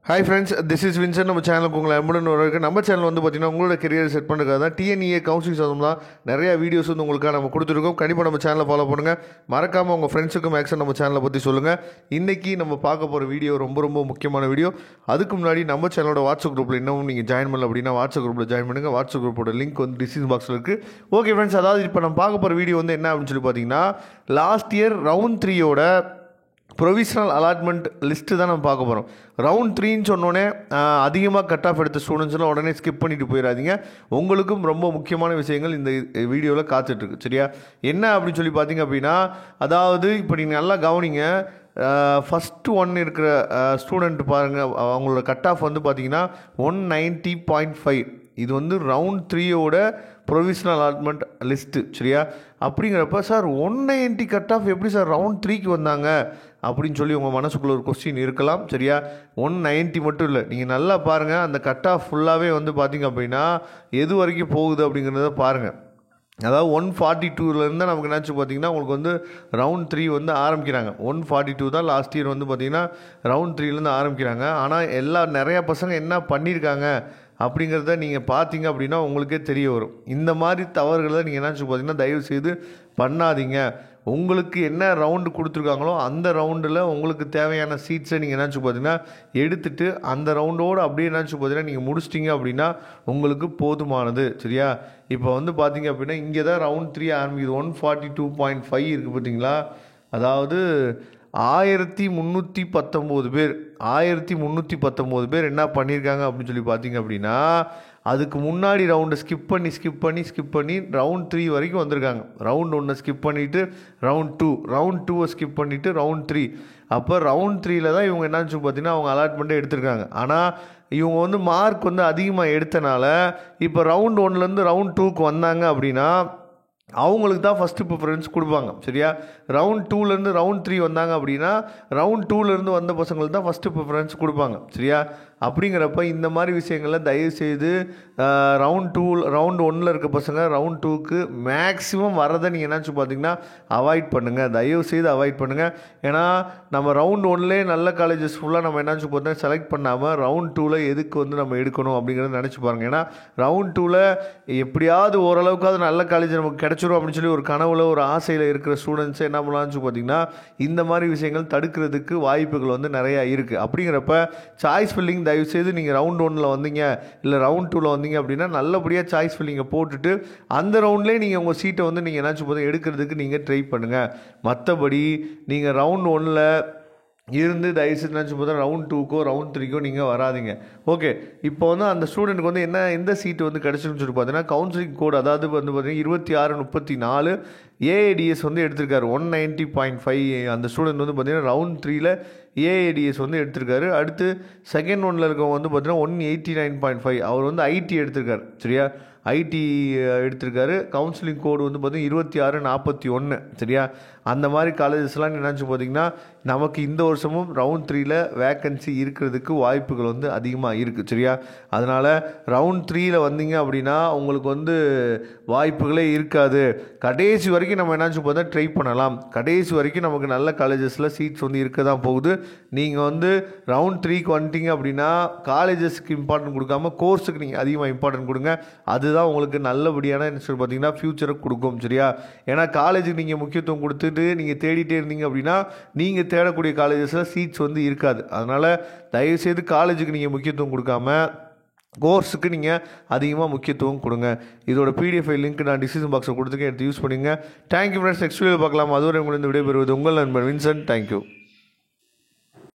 Hi friends, this is Vinson. நம்ம சேனலுக்கு உங்களை அன்புடன் வரவேற்க. நம்ம சேனல் வந்து பார்த்தீங்கன்னா உங்களோட கெரியர் செட் பண்ணுறதுக்காக தான் டிஎன்இஏ கவுன்சிலிங் சம்மந்தமாக நிறையா வீடியோஸ் வந்து உங்களுக்காக நம்ம கொடுத்துருக்கோம். கண்டிப்பாக நம்ம சேனலை ஃபாலோ பண்ணுங்கள். மறக்காமல் உங்கள் ஃப்ரெண்ட்ஸுக்கும் மேக்ஸிமம் நம்ம சேனலை பற்றி சொல்லுங்கள். இன்றைக்கி நம்ம பார்க்க போகிற வீடியோ ரொம்ப முக்கியமான வீடியோ. அதுக்கு முன்னாடி நம்ம சேனலோட வாட்ஸ்அப் குரூப்பில் இன்னும் நீங்கள் ஜாயின் பண்ணல அப்படின்னா வாட்ஸ்அப் குரூப்பில் ஜாயின் பண்ணுங்கள். வாட்ஸ்அப் குரூப்போட லிங்க் வந்து டிஸ்கிரிப்ஷன் பாக்ஸில் இருக்குது. ஓகே ஃப்ரெண்ட்ஸ், அதாவது இப்போ நம்ம பார்க்க போகிற வீடியோ வந்து என்ன அப்படின்னு சொல்லி பார்த்தீங்கன்னா, லாஸ்ட் இயர் ரவுண்ட் 3யோட ப்ரொவிஷனல் அலாட்மெண்ட் லிஸ்ட்டு தான் நம்ம பார்க்க போகிறோம். ரவுண்ட் 3ன்னு சொன்னோடனே அதிகமாக கட் ஆஃப் எடுத்த ஸ்டூடெண்ட்ஸ்லாம் உடனே ஸ்கிப் பண்ணிட்டு போயிடாதீங்க. உங்களுக்கும் ரொம்ப முக்கியமான விஷயங்கள் இந்த வீடியோவில் காத்துட்ருக்கு. சரியா? என்ன அப்படின்னு சொல்லி பார்த்தீங்க அப்படின்னா, அதாவது இப்போ நீங்கள் நல்லா கவனிங்க. ஃபஸ்ட்டு ஒன் இருக்கிற ஸ்டூடெண்ட் பாருங்கள், அவங்களோட கட் ஆஃப் வந்து பார்த்தீங்கன்னா 190.5. இது வந்து ரவுண்ட் 3யோட ப்ரொவிஷனல் அலாட்மெண்ட் லிஸ்ட்டு. சரியா? அப்படிங்கிறப்ப சார் 190 கட் ஆஃப் எப்படி சார் ரவுண்ட் 3க்கு வந்தாங்க அப்படின்னு சொல்லி உங்கள் மனசுக்குள்ள ஒரு கொஸ்டின் இருக்கலாம். சரியா? 190 மட்டும் இல்லை, நீங்கள் நல்லா பாருங்கள். அந்த கட் ஆஃப் ஃபுல்லாகவே வந்து பார்த்திங்க அப்படின்னா எது வரைக்கும் போகுது அப்படிங்கிறத பாருங்கள். அதாவது 142லேருந்து நமக்கு என்னாச்சு பார்த்தீங்கன்னா உங்களுக்கு வந்து ரவுண்ட் 3 வந்து ஆரம்பிக்கிறாங்க. 142 தான் லாஸ்ட் இயர் வந்து பார்த்திங்கன்னா ரவுண்ட் 3லேருந்து ஆரம்பிக்கிறாங்க. ஆனால் நிறையா பசங்க என்ன பண்ணியிருக்காங்க அப்படிங்கிறத நீங்கள் பார்த்தீங்க அப்படின்னா உங்களுக்கே தெரிய வரும். இந்த மாதிரி தவறுகளை நீங்கள் என்னாச்சு பார்த்தீங்கன்னா தயவுசெய்து பண்ணாதீங்க. உங்களுக்கு என்ன ரவுண்டு கொடுத்துருக்காங்களோ அந்த ரவுண்டில் உங்களுக்கு தேவையான சீட்ஸை நீங்கள் என்னாச்சு பார்த்தீங்கன்னா எடுத்துகிட்டு அந்த ரவுண்டோடு அப்படியே என்னாச்சு பார்த்தீங்கன்னா நீங்கள் முடிச்சிட்டிங்க அப்படின்னா உங்களுக்கு போதுமானது. சரியா? இப்போ வந்து பார்த்தீங்க அப்படின்னா இங்கே தான் ரவுண்ட் 3 ஆரம்பிக்குது. 142.5 இருக்குது பார்த்தீங்களா? அதாவது 1319 பேர் என்ன பண்ணியிருக்காங்க அப்படின்னு சொல்லி பார்த்தீங்க அப்படின்னா, அதுக்கு முன்னாடி ரவுண்டை ஸ்கிப் பண்ணி ரவுண்ட் 3 வரைக்கும் வந்திருக்காங்க. ரவுண்ட் 1 ஸ்கிப் பண்ணிவிட்டு ரவுண்ட் 2 ஸ்கிப் பண்ணிவிட்டு ரவுண்ட் 3. அப்போ ரவுண்ட் 3ல் தான் இவங்க என்னாச்சு பார்த்தீங்கன்னா அவங்க அலாட்மெண்ட்டே எடுத்திருக்காங்க. ஆனால் இவங்க வந்து மார்க் வந்து அதிகமாக எடுத்தனால இப்போ ரவுண்ட் 1லேருந்து ரவுண்ட் 2க்கு வந்தாங்க அப்படின்னா அவங்களுக்கு தான் ஃபஸ்ட்டு ப்ரிஃபரன்ஸ் கொடுப்பாங்க. சரியா? ரவுண்ட் 2லேருந்து ரவுண்ட் 3 வந்தாங்க அப்படின்னா ரவுண்ட் 2லேருந்து வந்த பசங்களுக்கு தான் ஃபஸ்ட்டு ப்ரிஃபரன்ஸ் கொடுப்பாங்க. சரியா? அப்படிங்கிறப்ப இந்த மாதிரி விஷயங்களில் தயவுசெய்து ரவுண்ட் 1ல் இருக்க பசங்க ரவுண்ட் 2க்கு மேக்ஸிமம் வரதை நீங்கள் என்னாச்சு பார்த்தீங்கன்னா அவாய்ட் பண்ணுங்கள். தயவுசெய்து அவாய்ட் பண்ணுங்கள். ஏன்னா நம்ம ரவுண்ட் 1லே நல்ல காலேஜஸ் ஃபுல்லாக நம்ம என்னாச்சு பார்த்தீங்கன்னா செலக்ட் பண்ணாமல் ரவுண்ட் 2ல் எதுக்கு வந்து நம்ம எடுக்கணும் அப்படிங்கிறத நினச்சி பாருங்கள். ஏன்னா ரவுண்ட் 2ல் எப்படியாவது ஓரளவுக்காவது நல்ல காலேஜ் நமக்கு கிடச்சிரும் அப்படின்னு சொல்லி ஒரு கனவுல ஒரு ஆசையில் இருக்கிற ஸ்டூடெண்ட்ஸை என்ன பண்ணலாம்னு பார்த்தீங்கன்னா இந்த மாதிரி விஷயங்கள் தடுக்கிறதுக்கு வாய்ப்புகள் வந்து நிறையா இருக்குது. அப்படிங்கிறப்ப சாய்ஸ் ஃபில்லிங் தயவுசெய்து நீங்கள் ரவுண்ட் 1ல் வந்தீங்க இல்லை ரவுண்ட் 2ல் வந்தீங்க அப்படின்னா நல்லபடியாக சாய்ஸ் ஃபில்லிங்கை போட்டுட்டு அந்த ரவுண்ட்லேயே நீங்கள் உங்கள் சீட்டை வந்து நீங்கள் என்னாச்சும் போதும் எடுக்கிறதுக்கு நீங்கள் ட்ரை பண்ணுங்கள். மற்றபடி நீங்கள் ரவுண்ட் 1ல் இருந்து தயவுசெய்து நினச்சி பார்த்தா ரவுண்ட் 2க்கோ ரவுண்ட் 3க்கோ நீங்கள் வராதிங்க. ஓகே, இப்போ வந்து அந்த ஸ்டூடெண்ட்டுக்கு வந்து எந்த சீட்டு வந்து கிடச்சிருன்னு சொல்லி பார்த்தீங்கன்னா கவுன்சிலிங் கோட், அதாவது வந்து பார்த்தீங்கன்னா 2634 ஏஏடிஎஸ் வந்து எடுத்திருக்காரு. 190.5 அந்த ஸ்டூடெண்ட் வந்து பார்த்தீங்கன்னா ரவுண்ட் 3ல் ஏஏடிஎஸ் வந்து எடுத்திருக்காரு. அடுத்து செகண்ட் ஒன்னில் இருக்கவங்க வந்து பார்த்தீங்கன்னா 189.5 அவர் வந்து ஐடி எடுத்திருக்காரு. சரியா? ஐடி எடுத்திருக்காரு. கவுன்சிலிங் கோடு வந்து பார்த்தீங்கன்னா 2641. சரியா? அந்த மாதிரி காலேஜஸ்லாம் நினச்சி பார்த்தீங்கன்னா நமக்கு இந்த வருஷமும் ரவுண்ட் 3ல் வேக்கன்சி இருக்கிறதுக்கு வாய்ப்புகள் வந்து அதிகமாக இருக்குது. சரியா? அதனால் ரவுண்ட் 3ல் வந்தீங்க அப்படின்னா உங்களுக்கு வந்து வாய்ப்புகளே இருக்காது. கடைசி வரைக்கும் நம்ம என்னாச்சு பார்த்தா ட்ரை பண்ணலாம். கடைசி வரைக்கும் நமக்கு நல்ல காலேஜஸில் சீட்ஸ் வந்து இருக்க தான் போகுது. நீங்கள் வந்து ரவுண்ட் 3க்கு வந்துட்டீங்க அப்படின்னா காலேஜஸ்க்கு இம்பார்ட்டன்ட் கொடுக்காம கோர்ஸுக்கு நீங்கள் அதிகமாக இம்பார்ட்டன்ட் கொடுங்க. அதுதான் உங்களுக்கு நல்லபடியான என்ன சொல்லி பார்த்தீங்கன்னா ஃப்யூச்சரை கொடுக்கும். சரியா? ஏன்னா காலேஜுக்கு நீங்கள் முக்கியத்துவம் கொடுத்துட்டு நீங்கள் தேடிட்டே இருந்தீங்க அப்படின்னா நீங்கள் தேடக்கூடிய காலேஜஸில் சீட்ஸ் வந்து இருக்காது. அதனால் தயவுசெய்து காலேஜுக்கு நீங்கள் முக்கியத்துவம் கொடுக்காம கோர்ஸுக்கு நீங்கள் அதிகமாக முக்கியத்துவம் கொடுங்க. இதோட பிடிஎஃப் லிங்க் நான் டிஸ்கிரிப்ஷன் பாக்ஸில் கொடுத்துருக்கேன், எடுத்து யூஸ் பண்ணுங்க. Thank you friends. நெக்ஸ்ட் வீடியோ பார்க்கலாம். அதுவரை உங்களிருந்து விடைபெறுவது உங்கள் நண்பர் வின்சென்ட். தேங்க்யூ.